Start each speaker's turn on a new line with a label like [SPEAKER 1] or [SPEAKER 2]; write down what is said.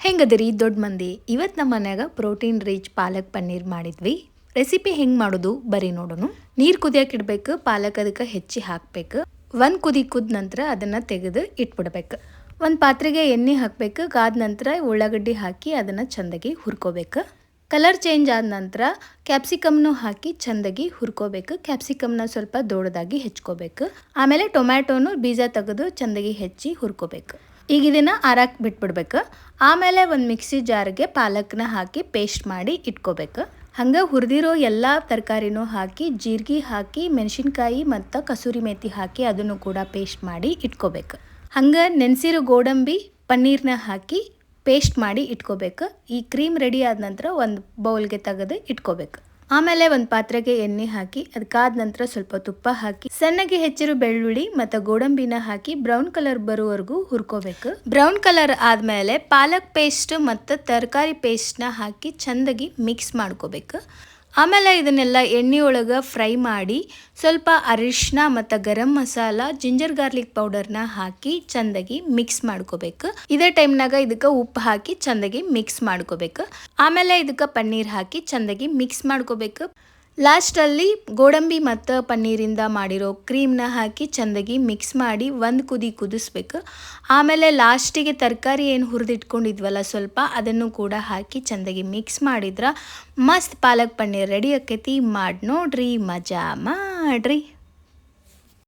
[SPEAKER 1] ಹೆಂಗದಿರಿ ದೊಡ್ಡ ಮಂದಿ ಇವತ್ತು ನಮ್ಮ ಮನ್ಯಾಗ ಪ್ರೋಟೀನ್ ರಿಚ್ ಪಾಲಕ್ ಪನ್ನೀರ್ ಮಾಡಿದ್ವಿ. ರೆಸಿಪಿ ಹೆಂಗೆ ಮಾಡೋದು ಬರೀ ನೋಡೋಣ. ನೀರು ಕುದಿಯಕ್ಕೆ ಇಡಬೇಕು. ಪಾಲಕ್ ಅದಕ್ಕೆ ಹೆಚ್ಚಿ ಹಾಕಬೇಕು. ಒಂದು ಕುದಿ ಕುದ ನಂತರ ಅದನ್ನು ತೆಗೆದು ಇಟ್ಬಿಡ್ಬೇಕು. ಒಂದು ಪಾತ್ರೆಗೆ ಎಣ್ಣೆ ಹಾಕಬೇಕು. ಕಾದ ನಂತರ ಉಳ್ಳಾಗಡ್ಡಿ ಹಾಕಿ ಅದನ್ನು ಚೆಂದಾಗಿ ಹುರ್ಕೋಬೇಕು. ಕಲರ್ ಚೇಂಜ್ ಆದ ನಂತರ ಕ್ಯಾಪ್ಸಿಕಮ್ನು ಹಾಕಿ ಚೆಂದಾಗಿ ಹುರ್ಕೋಬೇಕು. ಕ್ಯಾಪ್ಸಿಕಮ್ನ ಸ್ವಲ್ಪ ದೊಡ್ಡದಾಗಿ ಹೆಚ್ಕೋಬೇಕು. ಆಮೇಲೆ ಟೊಮ್ಯಾಟೋನು ಬೀಜ ತೆಗೆದು ಚೆಂದಾಗಿ ಹೆಚ್ಚಿ ಹುರ್ಕೋಬೇಕು. ಈಗ ಇದನ್ನು ಆರಾಕ್ ಬಿಟ್ಬಿಡ್ಬೇಕು. ಆಮೇಲೆ ಒಂದು ಮಿಕ್ಸಿ ಜಾರ್ಗೆ ಪಾಲಕ್ನ ಹಾಕಿ ಪೇಸ್ಟ್ ಮಾಡಿ ಇಟ್ಕೋಬೇಕು. ಹಂಗೆ ಹುರಿದಿರೋ ಎಲ್ಲ ತರಕಾರಿನೂ ಹಾಕಿ ಜೀರಿಗೆ ಹಾಕಿ ಮೆಣಸಿನ್ಕಾಯಿ ಮತ್ತು ಕಸೂರಿ ಮೇಥಿ ಹಾಕಿ ಅದನ್ನು ಕೂಡ ಪೇಸ್ಟ್ ಮಾಡಿ ಇಟ್ಕೋಬೇಕು. ಹಂಗೆ ನೆನೆಸಿರೋ ಗೋಡಂಬಿ ಪನ್ನೀರ್ನ ಹಾಕಿ ಪೇಸ್ಟ್ ಮಾಡಿ ಇಟ್ಕೋಬೇಕು. ಈ ಕ್ರೀಮ್ ರೆಡಿ ಆದ ನಂತರ ಒಂದು ಬೌಲ್ಗೆ ತೆಗೆದು ಇಟ್ಕೋಬೇಕು. ಆಮೇಲೆ ಒಂದು ಪಾತ್ರೆಗೆ ಎಣ್ಣೆ ಹಾಕಿ ಅದಕ್ಕಾದ ನಂತರ ಸ್ವಲ್ಪ ತುಪ್ಪ ಹಾಕಿ ಸಣ್ಣಗೆ ಹೆಚ್ಚಿರೋ ಬೆಳ್ಳುಳ್ಳಿ ಮತ್ತು ಗೋಡಂಬಿನ ಹಾಕಿ ಬ್ರೌನ್ ಕಲರ್ ಬರೋವರೆಗೂ ಹುರ್ಕೋಬೇಕು. ಬ್ರೌನ್ ಕಲರ್ ಆದಮೇಲೆ ಪಾಲಕ್ ಪೇಸ್ಟ್ ಮತ್ತು ತರಕಾರಿ ಪೇಸ್ಟ್ನ ಹಾಕಿ ಚೆಂದಾಗಿ ಮಿಕ್ಸ್ ಮಾಡ್ಕೋಬೇಕು. ಆಮೇಲೆ ಇದನ್ನೆಲ್ಲ ಎಣ್ಣೆ ಒಳಗೆ ಫ್ರೈ ಮಾಡಿ ಸ್ವಲ್ಪ ಅರಿಶಿನ ಮತ್ತು ಗರಂ ಮಸಾಲ ಜಿಂಜರ್ ಗಾರ್ಲಿಕ್ ಪೌಡರ್ನ ಹಾಕಿ ಚೆಂದಾಗಿ ಮಿಕ್ಸ್ ಮಾಡ್ಕೋಬೇಕು. ಇದೇ ಟೈಮ್ನಾಗ ಇದಕ್ಕೆ ಉಪ್ಪು ಹಾಕಿ ಚೆಂದಾಗಿ ಮಿಕ್ಸ್ ಮಾಡ್ಕೋಬೇಕು. ಆಮೇಲೆ ಇದಕ್ಕೆ ಪನ್ನೀರ್ ಹಾಕಿ ಚೆಂದಾಗಿ ಮಿಕ್ಸ್ ಮಾಡ್ಕೋಬೇಕು. ಲಾಸ್ಟಲ್ಲಿ ಗೋಡಂಬಿ ಮತ್ತು ಪನ್ನೀರಿಂದ ಮಾಡಿರೋ ಕ್ರೀಮ್ನ ಹಾಕಿ ಚೆಂದಾಗಿ ಮಿಕ್ಸ್ ಮಾಡಿ ಒಂದು ಕುದಿ ಕುದಿಸ್ಬೇಕು. ಆಮೇಲೆ ಲಾಸ್ಟಿಗೆ ತರಕಾರಿ ಏನು ಹುರಿದಿಟ್ಕೊಂಡಿದ್ವಲ್ಲ ಸ್ವಲ್ಪ ಅದನ್ನು ಕೂಡ ಹಾಕಿ ಚೆಂದಾಗಿ ಮಿಕ್ಸ್ ಮಾಡಿದ್ರೆ ಮಸ್ತ್ ಪಾಲಕ್ ಪನ್ನೀರ್ ರೆಡಿ ಆಕೈತಿ. ಮಾಡಿ ನೋಡ್ರಿ, ಮಜಾ ಮಾಡ್ರಿ.